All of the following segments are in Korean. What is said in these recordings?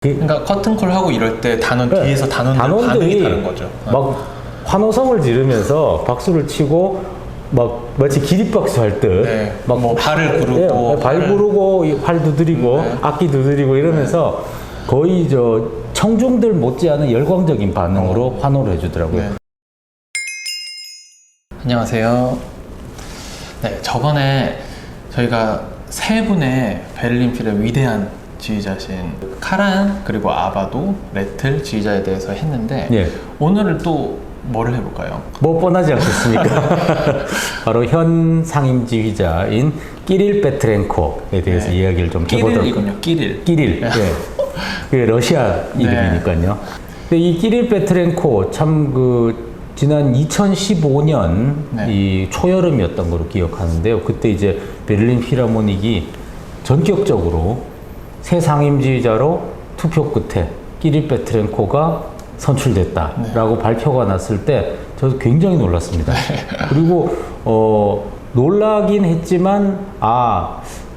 그러니까 커튼콜 하고 이럴 때 단원 네, 뒤에서 단원들이 반응이 다른 거죠. 막 환호성을 지르면서 박수를 치고 막 마치 기립박수 할 듯 네, 막 뭐 발을 구르고 발 구르고 활 두드리고 네. 악기 두드리고 이러면서 거의 저 청중들 못지않은 열광적인 반응으로 환호를 해주더라고요. 네. 안녕하세요. 네, 저번에 저희가 세 분의 베를린 필의 위대한 지휘자신 카란 그리고 아바도 레틀 지휘자에 대해서 했는데 예. 오늘은 또 뭐를 해볼까요? 뭐 뻔하지 않겠습니까? 바로 현 상임 지휘자인 끼릴 페트렌코에 대해서 네. 이야기를 좀 해보도록. 끼릴이군요. 끼릴. 끼릴. 예. 그게 러시아 이름이니까요. 근데 이 끼릴 페트렌코 참 지난 2015년 네. 이 초여름이었던 걸로 기억하는데요. 그때 이제 베를린 필하모닉이 전격적으로 새 상임지휘자로 투표 끝에 끼릴 페트렌코가 선출됐다라고 발표가 났을 때 저도 굉장히 놀랐습니다. 그리고 놀라긴 했지만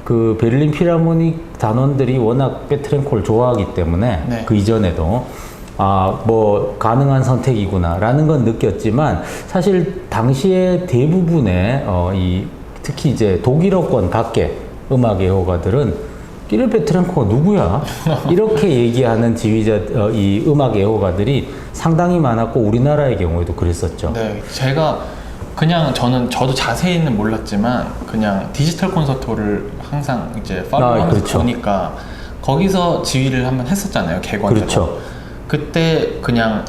그 베를린 필하모닉 단원들이 워낙 페트렌코를 좋아하기 때문에 네. 그 이전에도 뭐 가능한 선택이구나 라는 건 느꼈지만 사실 당시에 대부분의 특히 이제 독일어권 밖의 음악 애호가들은 끼릴 페트렌코가 누구야? 이렇게 얘기하는 지휘자, 이 음악 애호가들이 상당히 많았고 우리나라의 경우에도 그랬었죠. 네, 제가 그냥 저도 자세히는 몰랐지만 그냥 디지털 콘서트를 항상 이제 팔로우하면서 그렇죠. 보니까 거기서 지휘를 한번 했었잖아요, 객관적으로. 그렇죠. 그때 그냥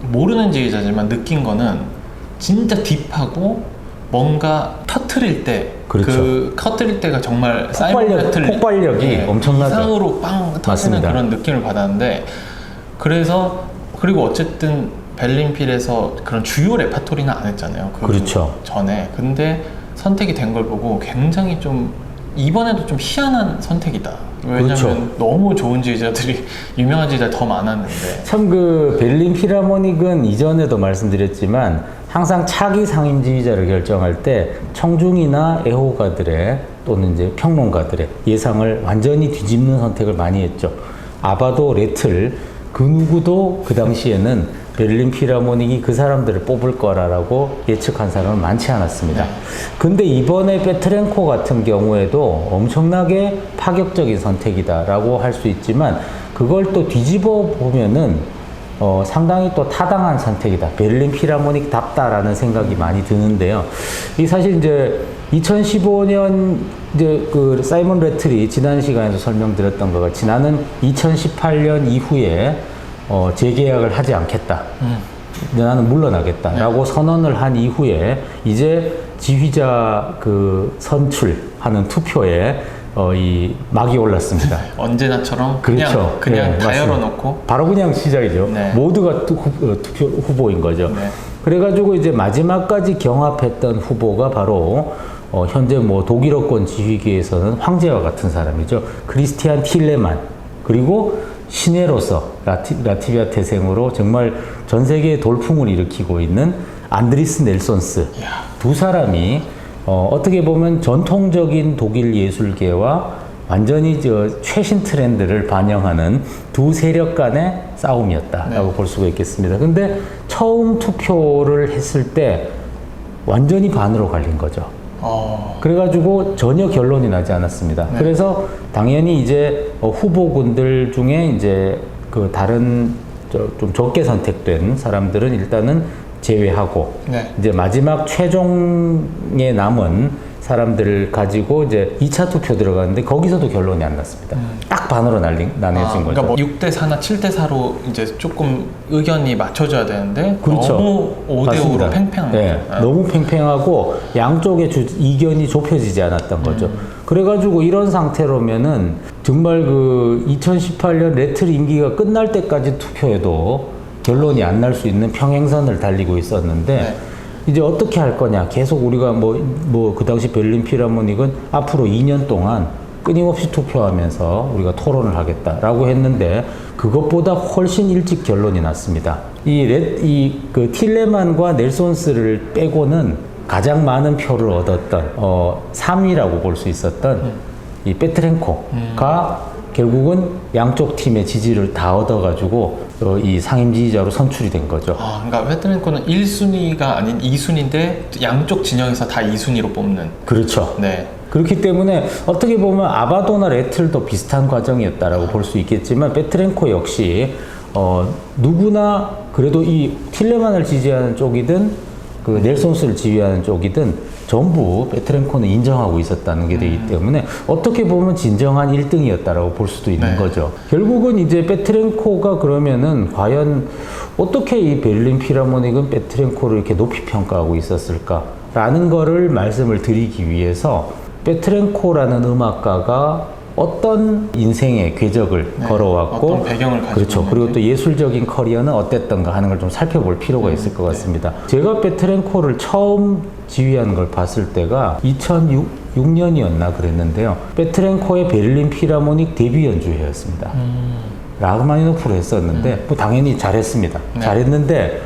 모르는 지휘자지만 느낀 거는 진짜 딥하고 뭔가 터트릴 때 그렇죠. 그 터트릴 때가 정말 사이먼 레틀 폭발력이 엄청나죠. 이상으로 빵 터지는 맞습니다. 그런 느낌을 받았는데 그리고 어쨌든 베를린필에서 그런 주요 레파토리는 안 했잖아요. 그렇죠. 전에. 근데 선택이 된 걸 보고 굉장히 좀 이번에도 좀 희한한 선택이다. 왜냐면 그렇죠. 너무 좋은 지휘자들이 유명한 지휘자들이 더 많았는데 참 베를린 필하모닉은 이전에도 말씀드렸지만 항상 차기 상임 지휘자를 결정할 때 청중이나 애호가들의 또는 이제 평론가들의 예상을 완전히 뒤집는 선택을 많이 했죠. 아바도 레틀 그 누구도 그 당시에는 베를린 필하모닉이 그 사람들을 뽑을 거라고 예측한 사람은 많지 않았습니다. 근데 이번에 페트렌코 같은 경우에도 엄청나게 파격적인 선택이다라고 할 수 있지만 그걸 또 뒤집어 보면은 상당히 또 타당한 선택이다. 베를린 필하모닉답다라는 생각이 많이 드는데요. 이 사실 이제 2015년 이제 그 사이먼 레틀이 지난 시간에도 설명드렸던 것 같이 나는 2018년 이후에 재계약을 하지 않겠다. 나는 물러나겠다라고 선언을 한 이후에 이제 지휘자 선출하는 투표에 이 막이 올랐습니다. 언제나처럼 그렇죠. 그냥 다 맞습니다. 열어놓고 바로 그냥 시작이죠. 네. 모두가 투표 후보인 거죠. 네. 그래가지고 이제 마지막까지 경합했던 후보가 바로 현재 뭐 독일어권 지휘계에서는 황제와 같은 사람이죠. 크리스티안 틸레만 그리고 신예로서 라티비아 태생으로 정말 전 세계에 돌풍을 일으키고 있는 안드리스 넬손스 두 사람이 어떻게 보면 전통적인 독일 예술계와 완전히 최신 트렌드를 반영하는 두 세력 간의 싸움이었다라고 볼 수가 있겠습니다. 근데 처음 투표를 했을 때 완전히 반으로 갈린 거죠. 그래가지고 전혀 결론이 나지 않았습니다. 네. 그래서 당연히 이제 후보군들 중에 이제 다른 좀 적게 선택된 사람들은 일단은 제외하고 네. 이제 마지막 최종에 남은 사람들을 가지고 이제 2차 투표 들어갔는데 거기서도 결론이 안 났습니다. 딱 반으로 나뉘어진 거죠. 그러니까 뭐 6대4나 7대4로 이제 조금 의견이 맞춰져야 되는데 그렇죠. 너무 5대5로 팽팽한 네, 거죠. 너무 팽팽하고 양쪽의 이견이 좁혀지지 않았던 거죠. 그래가지고 이런 상태로면은 정말 2018년 레틀 임기가 끝날 때까지 투표해도 결론이 안 날 수 있는 평행선을 달리고 있었는데 네. 이제 어떻게 할 거냐. 계속 우리가 그 당시 베를린 필하모닉은 앞으로 2년 동안 끊임없이 투표하면서 우리가 토론을 하겠다라고 했는데 그것보다 훨씬 일찍 결론이 났습니다. 틸레만과 넬손스를 빼고는 가장 많은 표를 얻었던 3위라고 볼 수 있었던 이 페트렌코가 결국은 양쪽 팀의 지지를 다 얻어가지고 이 상임 지휘자로 선출이 된 거죠. 아, 그러니까 페트렌코는 1순위가 아닌 2순위인데 양쪽 진영에서 다 2순위로 뽑는. 그렇죠. 네. 그렇기 때문에 어떻게 보면 아바도나 레틀도 비슷한 과정이었다라고 볼 수 있겠지만 페트렌코 역시 누구나 그래도 이 틸레만을 지지하는 쪽이든 그 넬손스를 지휘하는 쪽이든 전부 페트렌코는 인정하고 있었다는 게 되기 때문에 어떻게 보면 진정한 1등이었다라고 볼 수도 있는 네. 거죠. 결국은 이제 페트렌코가 그러면은 과연 어떻게 이 베를린 필하모닉은 페트렌코를 이렇게 높이 평가하고 있었을까라는 거를 말씀을 드리기 위해서 페트렌코라는 음악가가 어떤 인생의 궤적을 네, 걸어왔고 어떤 배경을 가지고 그렇죠. 있는지. 그리고 또 예술적인 커리어는 어땠던가 하는 걸 좀 살펴볼 필요가 있을 것 같습니다. 제가 페트렌코를 처음 지휘하는 걸 봤을 때가 2006년이었나 그랬는데요. 페트렌코의 베를린 필하모닉 데뷔 연주회였습니다. 라흐마니노프로 했었는데 뭐 당연히 잘했습니다. 네. 잘했는데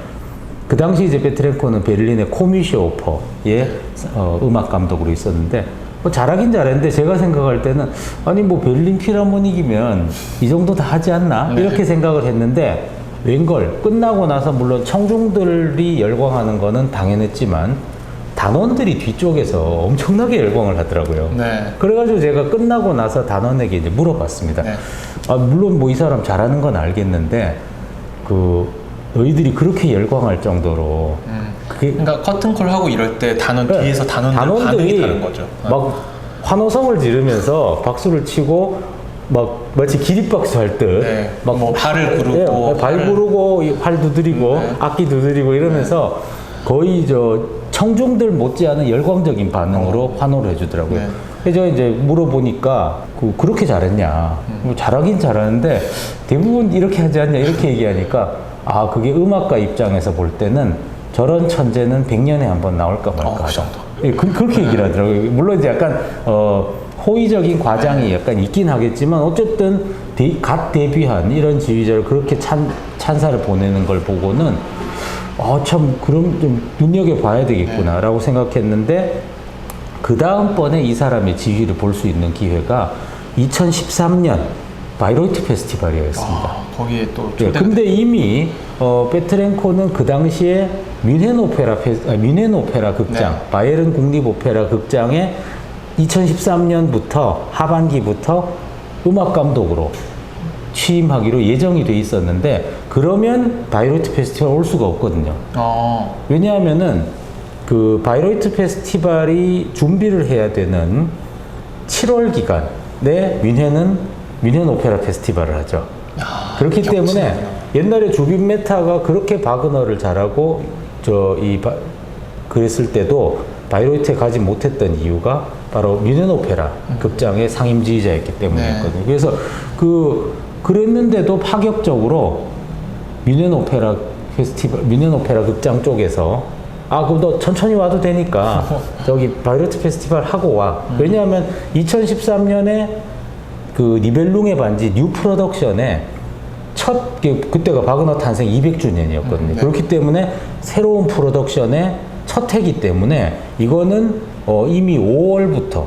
그 당시 이제 페트렌코는 베를린의 코미쇼 오퍼의 음악 감독으로 있었는데 뭐 잘하긴 잘했는데 제가 생각할 때는 아니 뭐 베를린 필하모닉이면 이 정도 다 하지 않나 네. 이렇게 생각을 했는데 웬걸 끝나고 나서 물론 청중들이 열광하는 거는 당연했지만 단원들이 뒤쪽에서 엄청나게 열광을 하더라고요. 네. 그래가지고 제가 끝나고 나서 단원에게 이제 물어봤습니다. 네. 아, 물론 뭐 이 사람 잘하는 건 알겠는데 너희들이 그렇게 열광할 정도로 그게 그러니까 커튼콜 하고 이럴 때 단원 네, 뒤에서 단원들 반응이 다른 거죠. 막 환호성을 지르면서 박수를 치고 막 마치 기립박수 할 듯 네, 막 뭐 발을 구르고 발 구르고 활 두드리고 네. 악기 두드리고 이러면서 거의 청중들 못지않은 열광적인 반응으로 환호를 해주더라고요. 네. 그래서 이제 물어보니까 그렇게 잘했냐? 뭐 잘하긴 잘하는데 대부분 이렇게 하지 않냐? 이렇게 얘기하니까 아 그게 음악가 입장에서 볼 때는 저런 천재는 100년에 한 번 나올까 말까 그 하다. 정도. 예, 그렇게 얘기를 하더라고요. 물론 이제 약간 호의적인 과장이 약간 있긴 하겠지만 어쨌든 갓 데뷔한 이런 지휘자를 그렇게 찬사를 보내는 걸 보고는 참 그럼 좀 눈여겨봐야 되겠구나라고 생각했는데 그 다음번에 이 사람의 지휘를 볼 수 있는 기회가 2013년 바이로이트 페스티벌이었습니다. 거기에 또 예, 근데 이미 페트렌코는 그 당시에 뮌헨 오페라 극장, 네. 바이에른 국립 오페라 극장에 2013년부터 하반기부터 음악 감독으로 취임하기로 예정이 돼 있었는데 그러면 바이로이트 페스티벌 올 수가 없거든요. 왜냐하면은 그 바이로이트 페스티벌이 준비를 해야 되는 7월 기간에 뮌헨 오페라 페스티벌을 하죠. 그렇기 때문에 옛날에 주빈 메타가 그렇게 바그너를 잘하고 그랬을 때도 바이로이트에 가지 못했던 이유가 바로 뮌헨 오페라 극장의 상임지휘자였기 때문이었거든요. 네. 그래서 그랬는데도 파격적으로 뮌헨 오페라 극장 쪽에서 그럼 너 천천히 와도 되니까 저기 바이로이트 페스티벌 하고 와. 왜냐하면 2013년에 그 니벨룽의 반지 뉴 프로덕션의 그때가 바그너 탄생 200주년이었거든요. 네. 그렇기 때문에 새로운 프로덕션의 첫 해기 때문에 이거는 이미 5월부터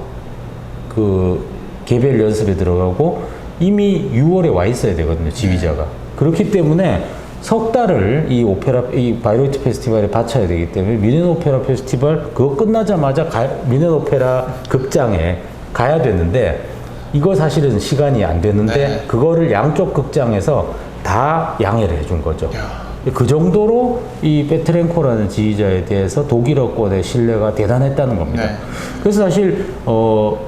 그 개별 연습에 들어가고 이미 6월에 와 있어야 되거든요, 지휘자가. 그렇기 때문에 석 달을 이 바이로이트 페스티벌에 바쳐야 되기 때문에 뮌헨 오페라 페스티벌 그거 끝나자마자 뮌헨 오페라 극장에 가야 되는데 이거 사실은 시간이 안 되는데 네. 그거를 양쪽 극장에서 다 양해를 해준 거죠. 그 정도로 이 페트렌코라는 지휘자에 대해서 독일어권의 신뢰가 대단했다는 겁니다. 네. 그래서 사실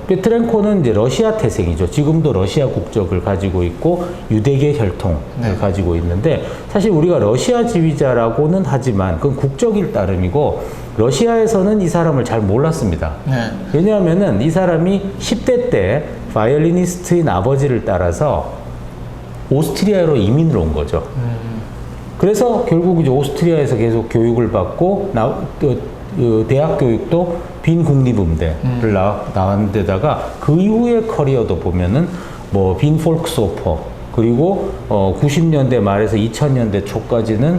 페트렌코는 이제 러시아 태생이죠. 지금도 러시아 국적을 가지고 있고 유대계 혈통을 네. 가지고 있는데 사실 우리가 러시아 지휘자라고는 하지만 그건 국적일 따름이고 러시아에서는 이 사람을 잘 몰랐습니다. 네. 왜냐하면은 이 사람이 10대 때 바이올리니스트인 아버지를 따라서 오스트리아로 이민을 온 거죠. 그래서 결국 이제 오스트리아에서 계속 교육을 받고 대학 교육도 빈 국립음대를 나온 데다가 그 이후의 커리어도 보면은 뭐 빈 폴크스오퍼 그리고 90년대 말에서 2000년대 초까지는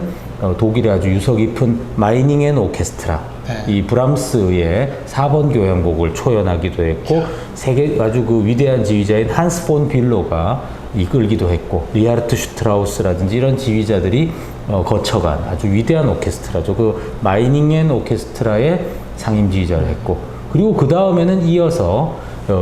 독일의 아주 유서 깊은 마이닝 앤 오케스트라 네. 이 브람스의 4번 교향곡을 초연하기도 했고 세계 아주 그 위대한 지휘자인 한스 폰 빌로가 이끌기도 했고 리하르트 슈트라우스라든지 이런 지휘자들이 거쳐간 아주 위대한 오케스트라죠. 그 마이닝엔 오케스트라의 상임 지휘자를 했고 그리고 그 다음에는 이어서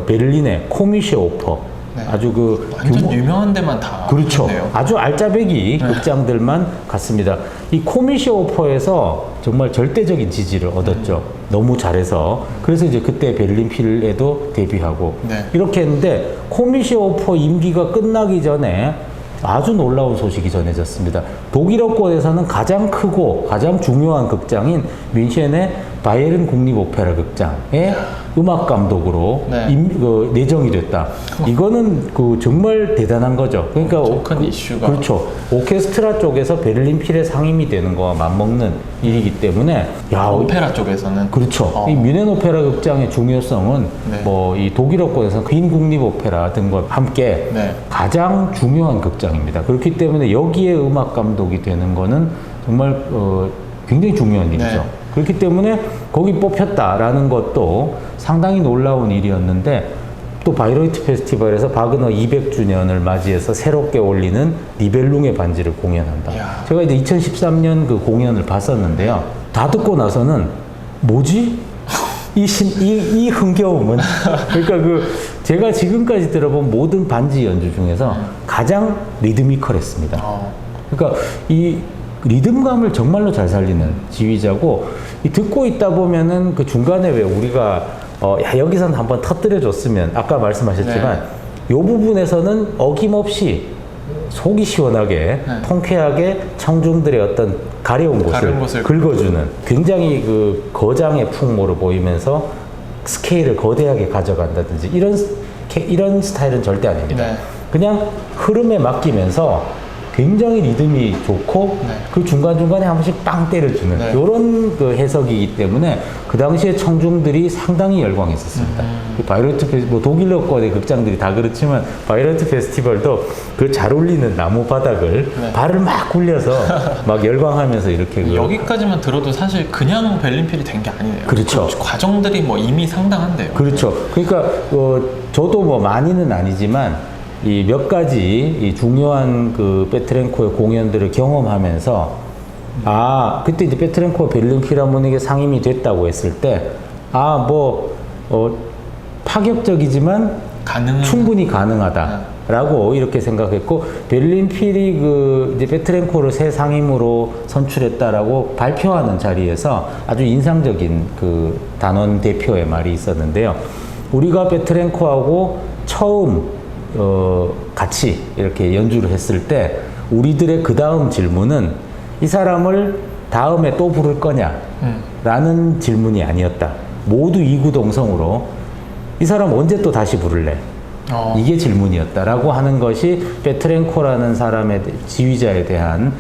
베를린의 코미쉐 오퍼 네. 아주 그 완전 유명한 데만 다 그렇죠. 했네요. 아주 알짜배기 네. 극장들만 갔습니다. 이 코미시 오퍼에서 정말 절대적인 지지를 얻었죠. 너무 잘해서. 그래서 이제 그때 베를린 필에도 데뷔하고 네. 이렇게 했는데 코미시 오퍼 임기가 끝나기 전에 아주 놀라운 소식이 전해졌습니다. 독일어권에서는 가장 크고 가장 중요한 극장인 뮌헨의 바이에른 국립오페라 극장의 음악 감독으로 네. 내정이 됐다. 이거는 정말 대단한 거죠. 그러니까 큰 이슈가. 그렇죠. 오케스트라 쪽에서 베를린 필의 상임이 되는 거와 맞먹는 일이기 때문에 오페라 쪽에서는 그렇죠. 이 뮌헨 오페라 극장의 중요성은 네. 뭐 이 독일어권에서 퀸 국립 오페라 등과 함께 네. 가장 중요한 극장입니다. 그렇기 때문에 여기에 음악 감독이 되는 거는 정말 굉장히 중요한 일이죠. 네. 그렇기 때문에 거기 뽑혔다라는 것도 상당히 놀라운 일이었는데 또 바이로이트 페스티벌에서 바그너 200주년을 맞이해서 새롭게 올리는 니벨룽의 반지를 공연한다. 이야. 제가 이제 2013년 그 공연을 봤었는데요. 다 듣고 나서는 뭐지? 이 흥겨움은 그러니까 제가 지금까지 들어본 모든 반지 연주 중에서 가장 리드미컬했습니다. 그러니까 이 리듬감을 정말로 잘 살리는 지휘자고 듣고 있다 보면은 그 중간에 왜 우리가 야 여기서는 한번 터뜨려 줬으면 아까 말씀하셨지만 이 부분에서는 어김없이 속이 시원하게 네. 통쾌하게 청중들의 어떤 가려운 곳을 긁어주는 굉장히 그 거장의 풍모로 보이면서 스케일을 거대하게 가져간다든지 이런 스타일은 절대 아닙니다. 네. 그냥 흐름에 맡기면서 굉장히 리듬이 좋고 네. 그 중간중간에 한 번씩 빵 때려주는 네. 이런 그 해석이기 때문에 그 당시에 청중들이 상당히 열광했었습니다. 그 바이로이트 페스티벌, 독일어권의 극장들이 다 그렇지만 바이로이트 페스티벌도 그 잘 울리는 나무 바닥을 네. 발을 막 굴려서 막 열광하면서 이렇게 여기까지만 들어도 사실 그냥 베를린필이 된 게 아니네요. 그렇죠. 그 과정들이 뭐 이미 상당한데요. 그렇죠. 그러니까 저도 뭐 많이는 아니지만 이 몇 가지 이 중요한 그 페트렌코의 공연들을 경험하면서 그때 이제 페트렌코가 베를린 필하모닉에 상임이 됐다고 했을 때 파격적이지만 충분히 가능하다라고 이렇게 생각했고 베를린 필이 이제 페트렌코를 새 상임으로 선출했다라고 발표하는 자리에서 아주 인상적인 그 단원 대표의 말이 있었는데요. 우리가 페트렌코하고 처음 같이 이렇게 연주를 했을 때 우리들의 그 다음 질문은 이 사람을 다음에 또 부를 거냐 라는 질문이 아니었다. 모두 이구동성으로 이 사람 언제 또 다시 부를래? 이게 질문이었다라고 하는 것이 페트렌코라는 사람의 지휘자에 대한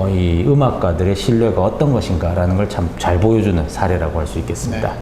이 음악가들의 신뢰가 어떤 것인가라는 걸 참 잘 보여주는 사례라고 할 수 있겠습니다. 네.